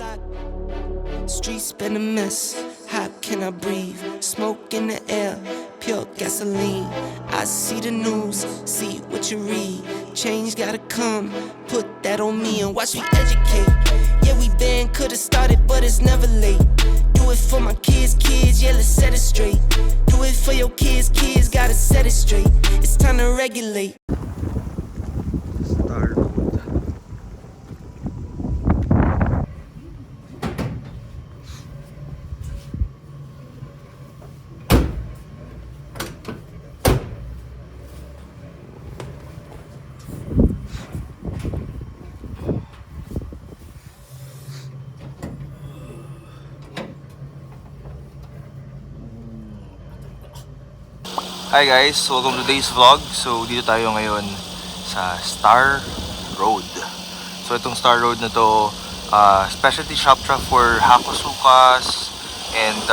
block. Streets been a mess. How can I breathe? Smoke in the air, pure gasoline. I see the news, see what you read. Change gotta come, put that on me and watch me educate. Yeah, we been could've started, but it's never late. Do it for my kids, yeah, let's set it straight. Do it for your kids, gotta set it straight. It's time to regulate. Star Road. Hi guys, welcome to today's vlog. So dito tayo ngayon sa Star Road. So itong Star Road na to, specialty shop siya for Hakosukas and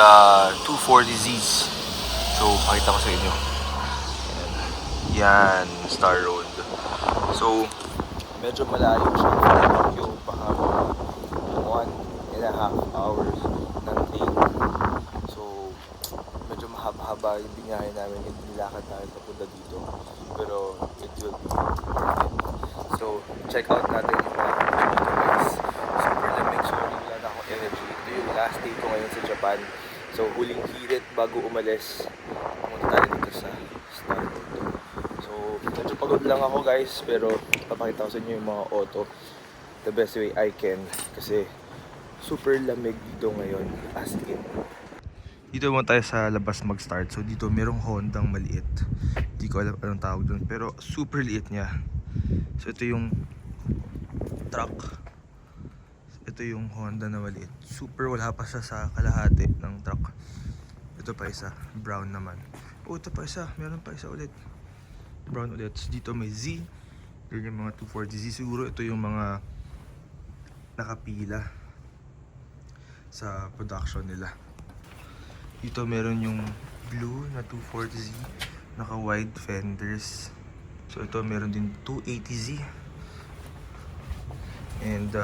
240Zs. So pakita ko sa inyo. Yan, Star Road. So medyo malayo siya from Tokyo, pahaba 1.5 hours ng train. So medyo mahaba yung binyahe namin, nilakad namin papunta dito, pero it will be worth it. So check out natin yung mga dito guys. Super lamig, sorry, wala na akong energy. Ito yung last day ko ngayon sa Japan. So huling hirit bago umalis, pumunta tayo dito sa Star Road. So medyo pagod lang ako guys, pero papakita ko sa inyo yung mga auto the best way I can, kasi super lamig dito ngayon, as in. Dito naman tayo sa labas mag-start. So dito merong Hondang maliit. Hindi ko alam anong tawag doon, pero super liit niya. So ito yung truck. Ito yung Honda na maliit. Super, wala pa siya sa kalahati ng truck. Ito pa isa, brown naman. Oh, ito pa isa, meron pa isa ulit. Brown ulit. So, dito may Z. Yun yung mga 240Z. Siguro ito yung mga nakapila sa production nila. Dito meron yung blue na 240Z, naka wide fenders. So ito meron din 280Z. And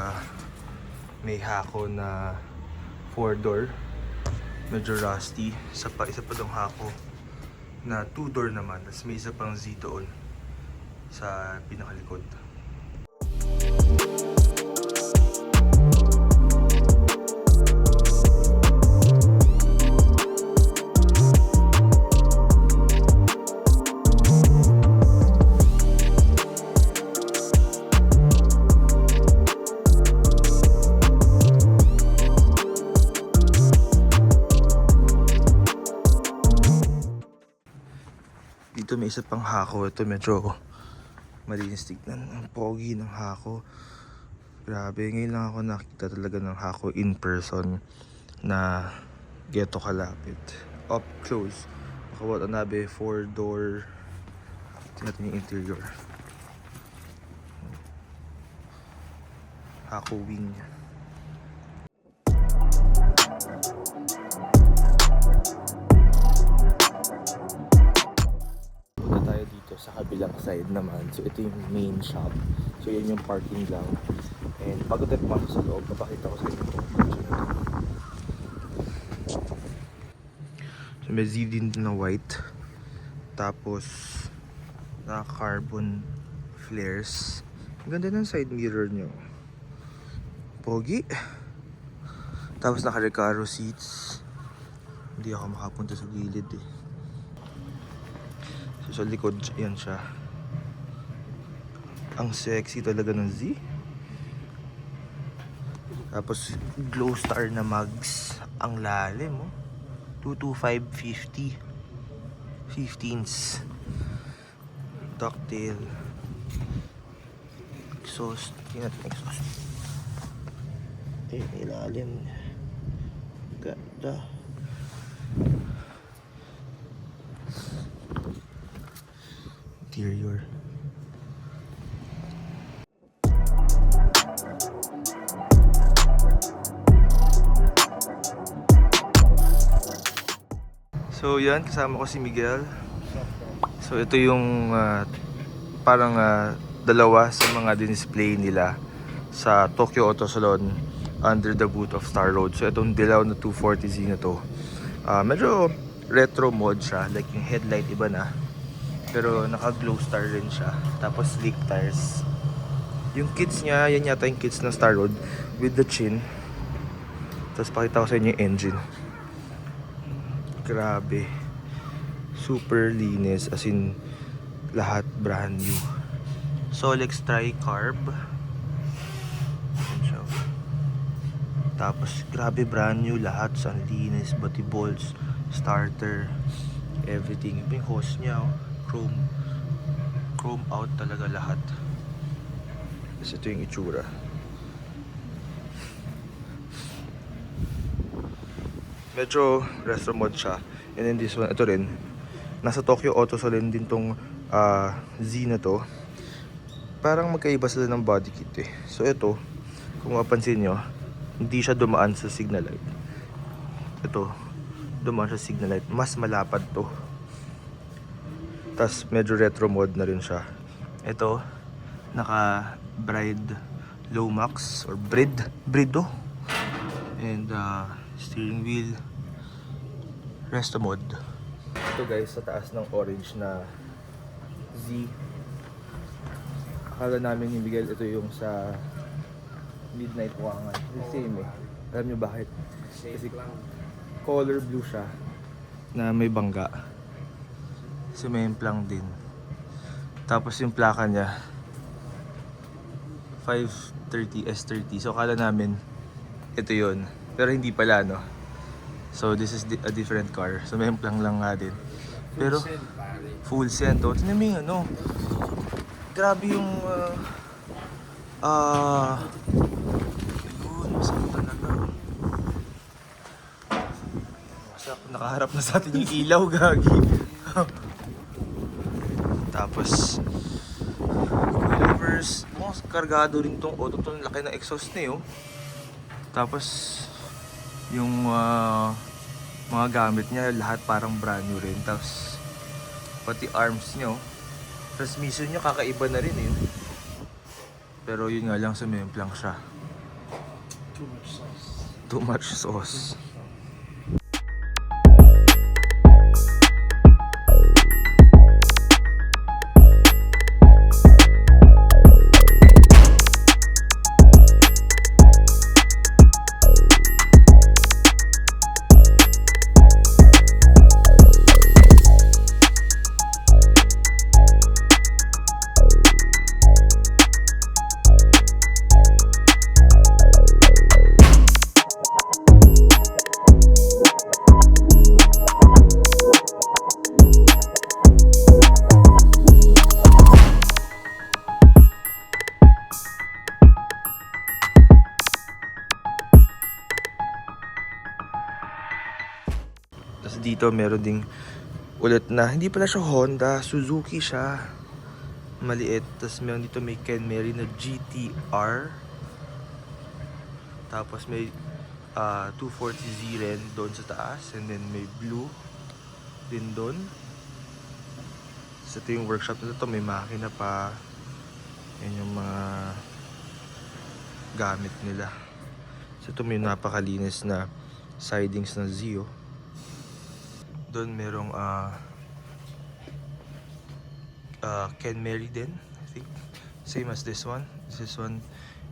may Hako na 4-door. Medyo rusty. Isa pa dong Hako na 2-door naman. Tapos may isa pang Z doon sa pinakalikod. Dito may isa pang Hako. Ito medyo malinis tignan. Ang pogi ng Hako. Grabe, ngayon lang ako nakita talaga ng Hako in person na geto kalapit. Up close. Nakawatanabe 4-door. Tingnan natin yung interior. Hako wing. Tayo dito sa kabilang side naman. So ito yung main shop. So yan yung parking lang. And bago tayo pumasok sa loob, papakita ko sa inyo itong picture na ito. So may Z din na white. Tapos na carbon flares. Ang ganda ng side mirror nyo. Pogi. Tapos naka-Recaro seats. Hindi ako makapunta sa gilid eh. So sa likod, yan siya. Ang sexy talaga ng Z. Tapos glow star na mugs. Ang lalim, oh. 22550 15s. Ducktail. Exhaust. Tingnan natin exhaust. Ilalim. Ganda. Interior. So yan, kasama ko si Miguel. So ito yung parang dalawa sa mga display nila sa Tokyo Auto Salon under the boot of Star Road. So itong dilaw na 240Z na to, medyo retro mod siya, like yung headlight iba na, pero naka glow star rin siya, tapos slick tires. Yung kits niya, yan yata yung kits ng Star Road with the chin. Tapos pakita ko sa inyo yung engine. Grabe, super linis, as in lahat brand new. Solex tri-carb. Yan siya. Tapos grabe, brand new lahat, ang linis, body bolts, starter, everything. Yung hose niya, oh, chrome out talaga lahat. Tapos ito yung itsura. Medyo retro mod siya. And then this one, ito rin, nasa Tokyo Auto Salon din tong Z na to. Parang magkaiba sila ng body kit eh. So ito, kung mapansin nyo, hindi siya dumaan sa signal light. Ito, dumaan sa signal light. Mas malapad to. Tas medyo retro mod na rin siya. Ito, naka Bride Lomax or Brido. And steering wheel resto mod. Ito guys, sa taas ng orange na Z. Akala namin ni Miguel ito yung sa Midnight Wangan. Same eh. Alam nyo bakit? Kasi color blue siya na may bangga. Sumemplang din. Tapos yung plaka niya 530 S30. So akala namin ito yun. Pero hindi pala, no? So this is a different car. Sumemplang lang nga din. Pero full scent. Oh, tignan mo yung ano. Grabe yung yun, masarap talaga. Masarap, nakaharap na sa atin yung ilaw, gagi. Tapos coilovers, kargado rin tong auto, tong laki ng exhaust niya, oh. Tapos yung mga gamit niya lahat parang brand new rin. Tapos pati arms niya, oh. Transmission niya kakaiba na rin eh. Pero yun nga lang, sumemplang siya. Too much sauce. Tapos dito meron ding ulit na, hindi pala siya Honda, Suzuki siya. Maliit. Tapos meron dito may Ken Mary na GTR. Tapos may 240Z rin doon sa taas. And then may blue din doon. So ito yung workshop na ito. May makina pa. Yan yung mga gamit nila. So ito may napakalinis na sidings ng Zio. Doon merong Ken Mary din, I think. Same as this one. This one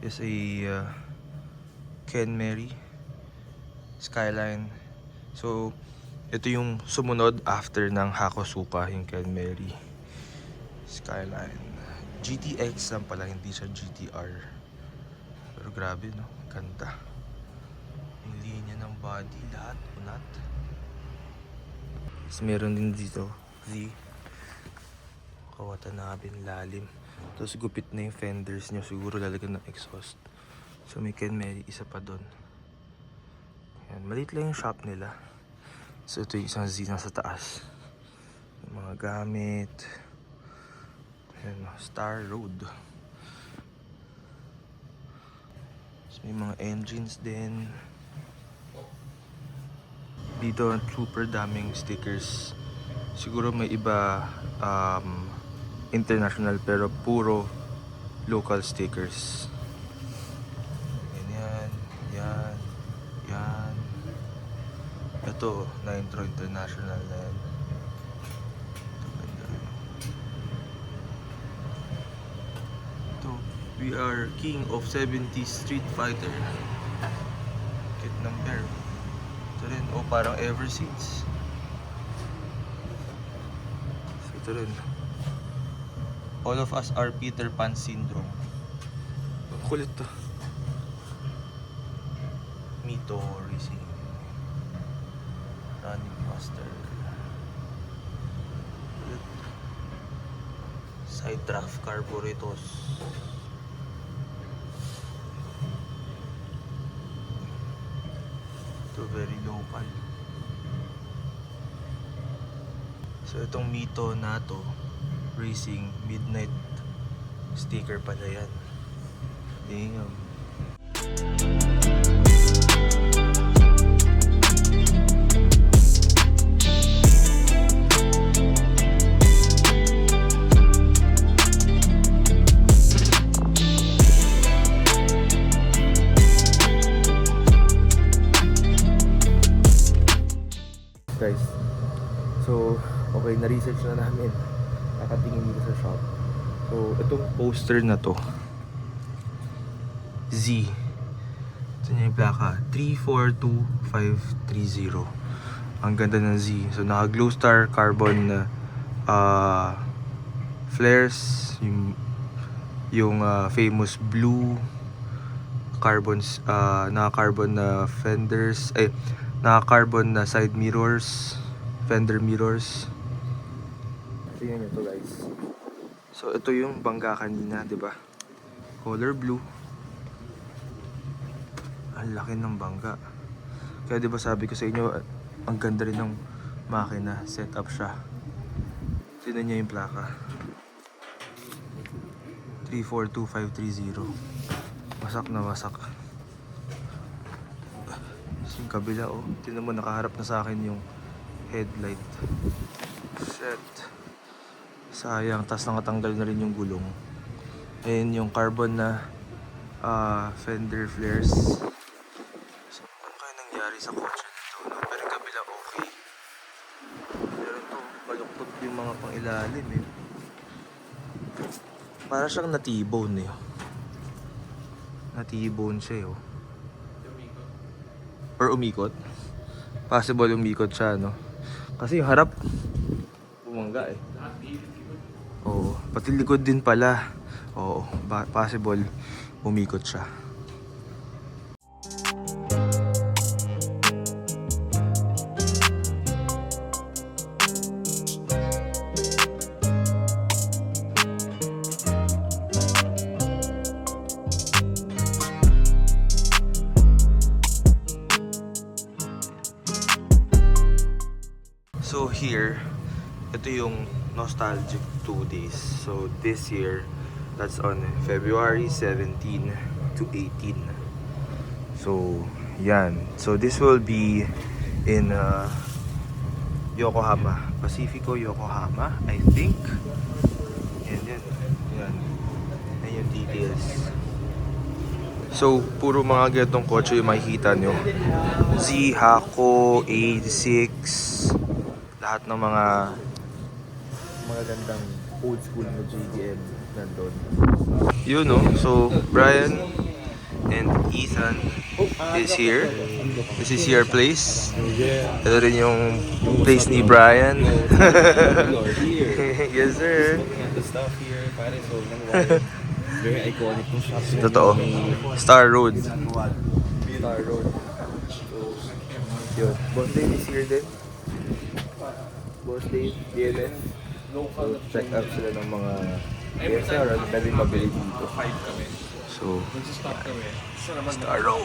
is a Ken Mary Skyline. So ito yung sumunod after ng Hakosuka, yung Ken Mary Skyline. GTX lang pala, hindi siya GTR. Pero grabe, no? Ganda. Yung linya ng body, lahat, unat. Tapos meron din dito, Z. Kawatanabe, lalim. Tapos gupit na yung fenders niya, siguro lalagyan ng exhaust. So may Ken Mary, isa pa doon. Ayan, maliit lang yung shop nila. So ito yung isang Z na sa taas. Yung mga gamit. Ayan, Star Road. Tapos may mga engines din. Dito super daming stickers. Siguro may iba international pero puro local stickers. Ganyan, yan. to, Nitro International na yan. Ito, we are king of 70s Street Fighter. Kit number. Ito rin, parang ever since. So, ito rin. All of us are Peter Pan syndrome. Kulit to. Mito Racing. Running Master. Kulit. Side draft carburetors. Ito very local. So itong Mito na to Racing Midnight sticker pala yan. Damn. Guys, so okay, na-research na namin. Nakatingin dito sa shop. So, itong poster na to Z. Ito niya yung plaka 342530. Ang ganda ng Z. So, naka Glow Star carbon flares, yung famous blue carbons, naka carbon na fenders, naka carbon na side mirrors, fender mirrors. Tingnan nyo to guys. So ito yung bangga kanina, 'di ba? Color blue. Ang laki ng bangga. Kaya 'di ba sabi ko sa inyo, ang ganda rin ng makina, set up siya. Tingnan niyo yung plaka. 342530. Wasak na wasak. Yung kabila, oh. Tingnan mo, nakaharap na sa akin yung headlight. Shit. Sayang, tas nakatanggal na rin yung gulong. Ayan yung carbon na fender flares. So, ano kaya nangyari sa kotse nito? No? Pero yung kabila okay. Pero ito, baluktot yung mga pang-ilalim eh. Para siyang na-T-bone eh. Na-T-bone siya eh. Oh. Or umikot. Possible umikot siya, no? Kasi yung harap bumangga eh. Oo, pati likod din pala. Oo, possible umikot siya. So here, ito yung nostalgic 2 days. So this year, that's on February 17 to 18. So yan. So this will be in Yokohama, Pacifico Yokohama, I think. Yan. Yan yung details. So puro mga ganitong kotse yung makikita nyo. Z, Hako, A6, lahat ng mga gandang old school na JDM nandun. Yun no, so Brian and Ethan is here. This is your place. Ito rin yung place ni Brian. Yes sir. The stuff here, pare, so very iconic yung shop. Totoo. Star Road. Star Road. So, yun. Boss Dave is here din. Boss Dave, DLF. So, check out sila ng mga SR at pwede mabili dito. So, Star Road.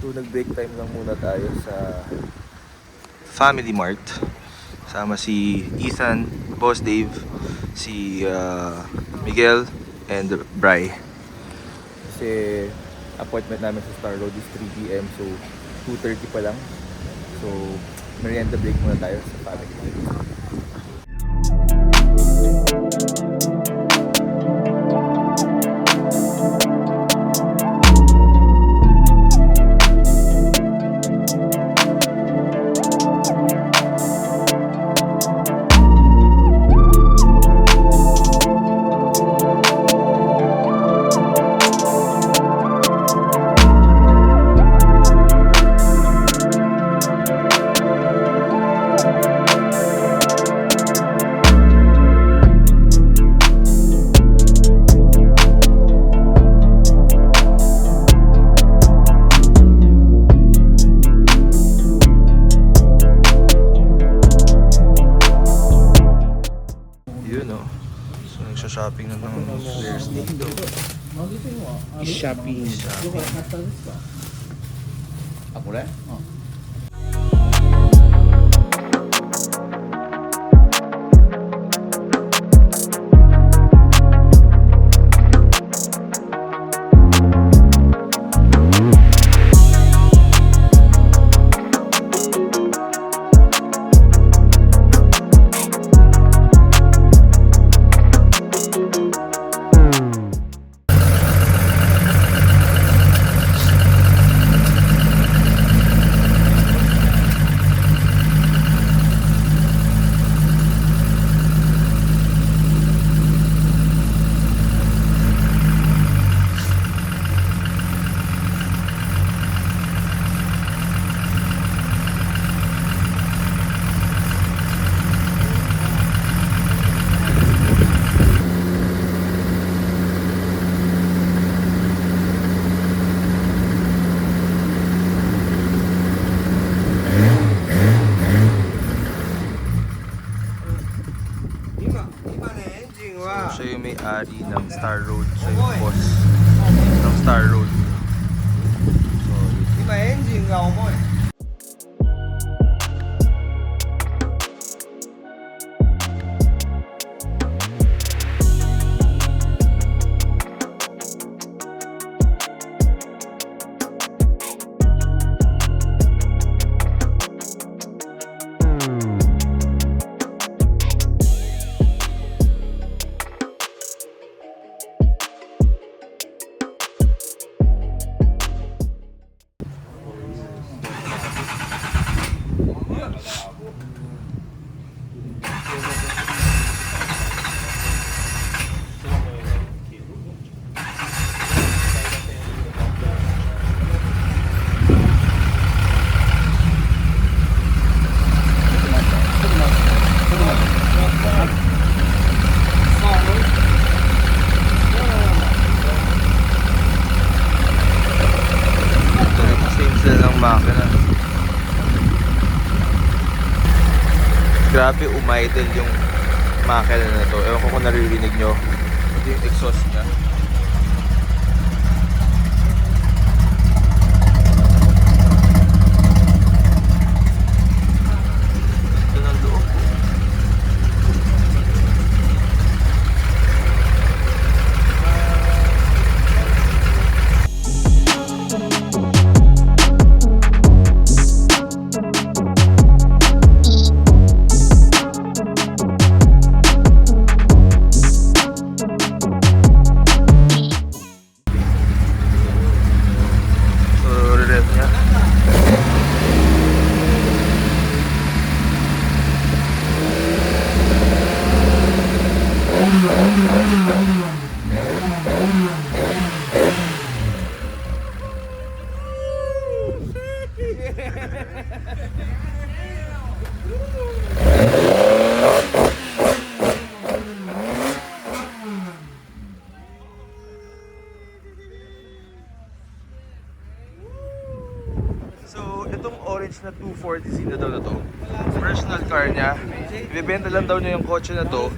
So, nag-break time lang muna tayo sa Family Mart. Kasama si Ethan, Boss Dave, si Miguel, and Bri. Kasi appointment namin sa Star Road is 3 PM, so 2:30 pa lang. So, merienda break muna tayo sa Family Mart. yun oh. So nagsha-shopping na ng players dito. Shopping. Ako rin? Siya yung may-ari ng Star Road. Siya yung boss ng Star Road. So, makina. Grabe umidle yung makina na to. Ewan ko kung naririnig nyo. Ito yung exhaust niya. Ito ng loob. So, itong orange na 240Z na daw na to, personal car niya, ibibenta lang daw niya yung kotse na to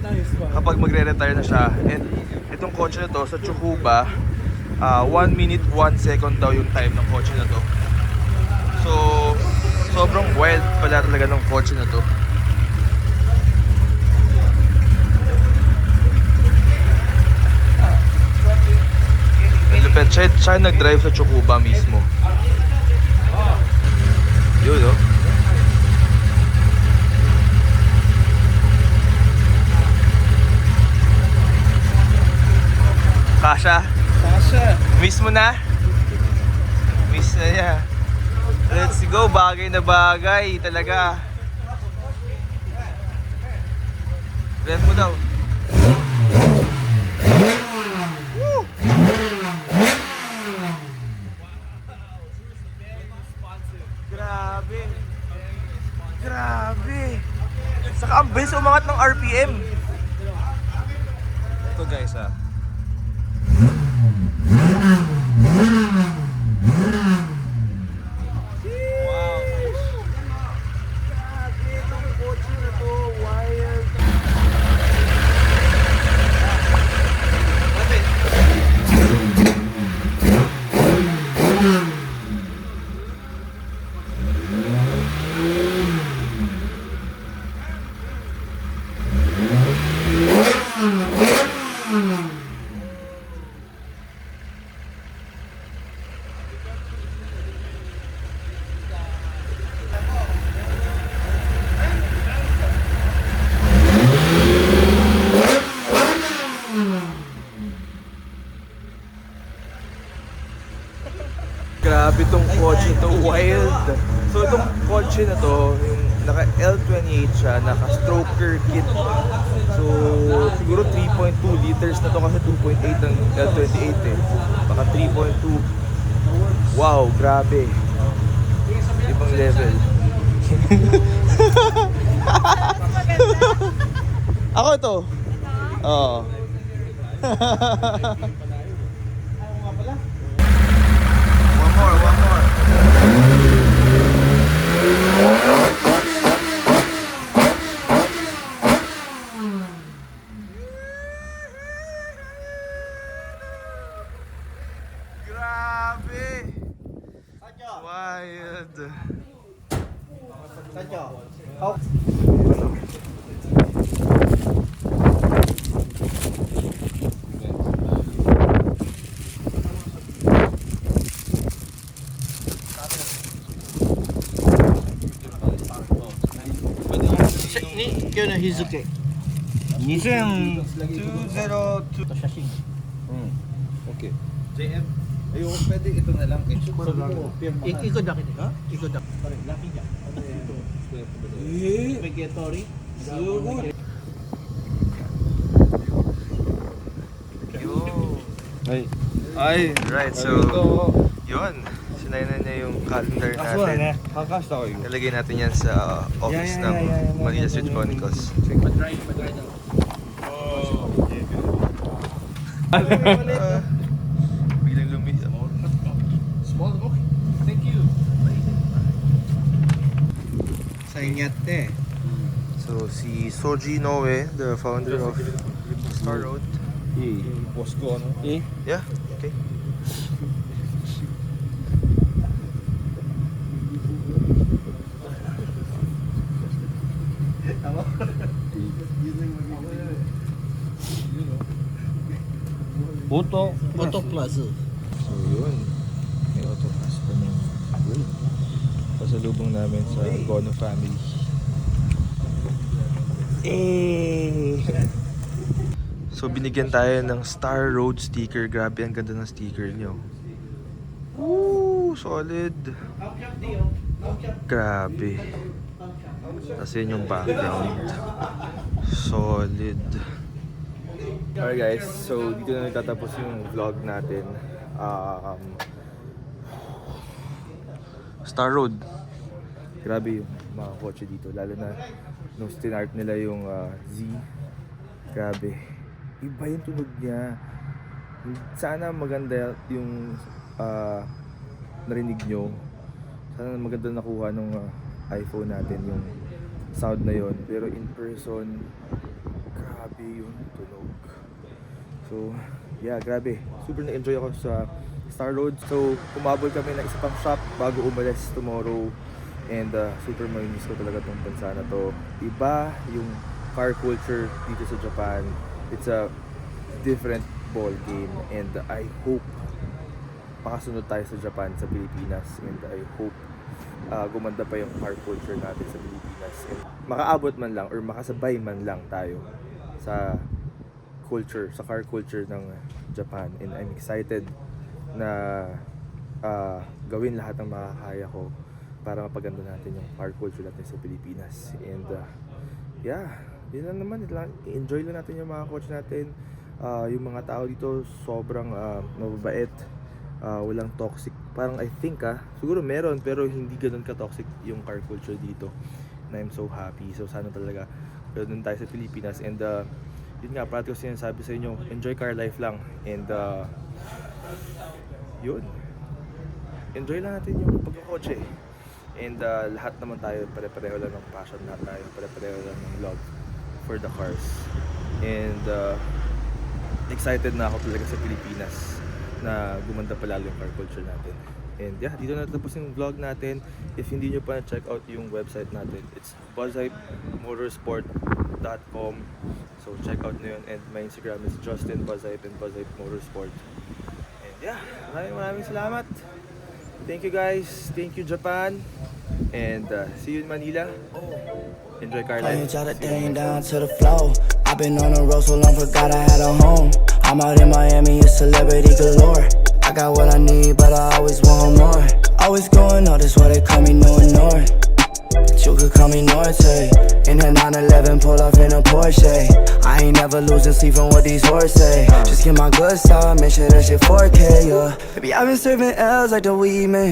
kapag magre-retire na siya. And itong kotse na to sa Tsukuba, 1 minute 1 second daw yung time ng kotse na to. So, sobrang wild pala talaga ng kotse na to. Lupet, siya nag-drive sa Tsukuba mismo. Yun, no? Kasha? Kasha. Miss mo na? Miss na niya. Let's go, bagay na bagay talaga. Rent mo daw. Woo! Grabe. Grabe. Saka ang bilis umangat ng RPM. Ito guys ah. Wow. Grabe itong kotse na to. Wild. kotse to, wild. So itong kotse na to, yung naka L28 siya, naka stroker kit. So siguro 3.2 liters na to kasi 2.8 ang L28 eh. Baka 3.2. Wow, grabe. Ibang level. Ako to. Oo. One more. Grabe! Wild! Hizuke 2002 Okay. JM. Ayoko, pwede ito na lang. ikod na kita ikod na Megatory Ay, right, so yun, sinainan niya yung calendar natin. Nalagay natin yan sa office ng Manila Street Chronicles. Biglang lumis. Small, okay. Thank you. sa Inyate. So si Soji Noe, the founder of Star Road. Boss ko, ano? Yeah, okay. Auto Plaza. So yun, may autopass pa ng pasalubong namin sa Gono family. So binigyan tayo ng Star Road sticker. Grabe, ang ganda ng sticker nyo. Woo! Solid! Grabe. Tapos yun yung background. Solid. Alright guys, so dito na nagtatapos yung vlog natin. Star Road. Grabe yung mga kotse dito, lalo na nung stinart nila yung Z. Grabe. Iba yung tunog niya. Sana maganda yung narinig nyo. Sana maganda nakuha nung iPhone natin yung sound na yon. Pero in person, grabe yung tunog. So, yeah, grabe. Super na-enjoy ako sa Star Road. So, kumabol kami ng isa pang shop bago umalis tomorrow. And super mamimiss ko talaga tong bansa na to. Iba yung car culture dito sa Japan. It's a different ball game. And I hope makasunod tayo sa Japan, sa Pilipinas. And I hope gumanda pa yung car culture natin sa Pilipinas. And makaabot man lang or makasabay man lang tayo sa culture, sa car culture ng Japan. And I'm excited na gawin lahat ng makakaya ko para mapaganda natin yung car culture natin sa Pilipinas. And yeah, yun lang naman. Enjoy lang natin yung mga coach natin. Yung mga tao dito sobrang mababait. Walang toxic. Parang I think siguro meron pero hindi ganun ka-toxic yung car culture dito. And I'm so happy. So sana talaga ganun tayo sa Pilipinas. And yun nga, parati ko sinasabi sa inyo, enjoy car life lang. And yun, enjoy lang natin yung pagkakotse. And lahat naman tayo, pare-pareho lang ng passion, lahat tayo, pare-pareho lang ng love for the cars. And excited na ako talaga sa Pilipinas na gumanda pa lalo yung car culture natin. And yeah, dito na tapos yung vlog natin. If hindi nyo pa na-check out yung website natin, it's buzzhypemotorsport.com. So check out nyo yun. And my Instagram is Justin Buzzhype and Buzzhype Motorsport. And yeah, maraming salamat. Thank you guys. Thank you Japan. And see you in Manila. Enjoy car life. Down to the floor. I've been on the road so long, forgot I had a home. I'm out in Miami, a celebrity galore. I I got what I need, but I always want more. Always going all that's why they call me no North. You could call me Norte. In a 911, pull off in a Porsche. I ain't never losing sleep from what these hoes say. Just get my good side, make sure that shit 4K, yeah. Baby, I've been serving L's like the weed man.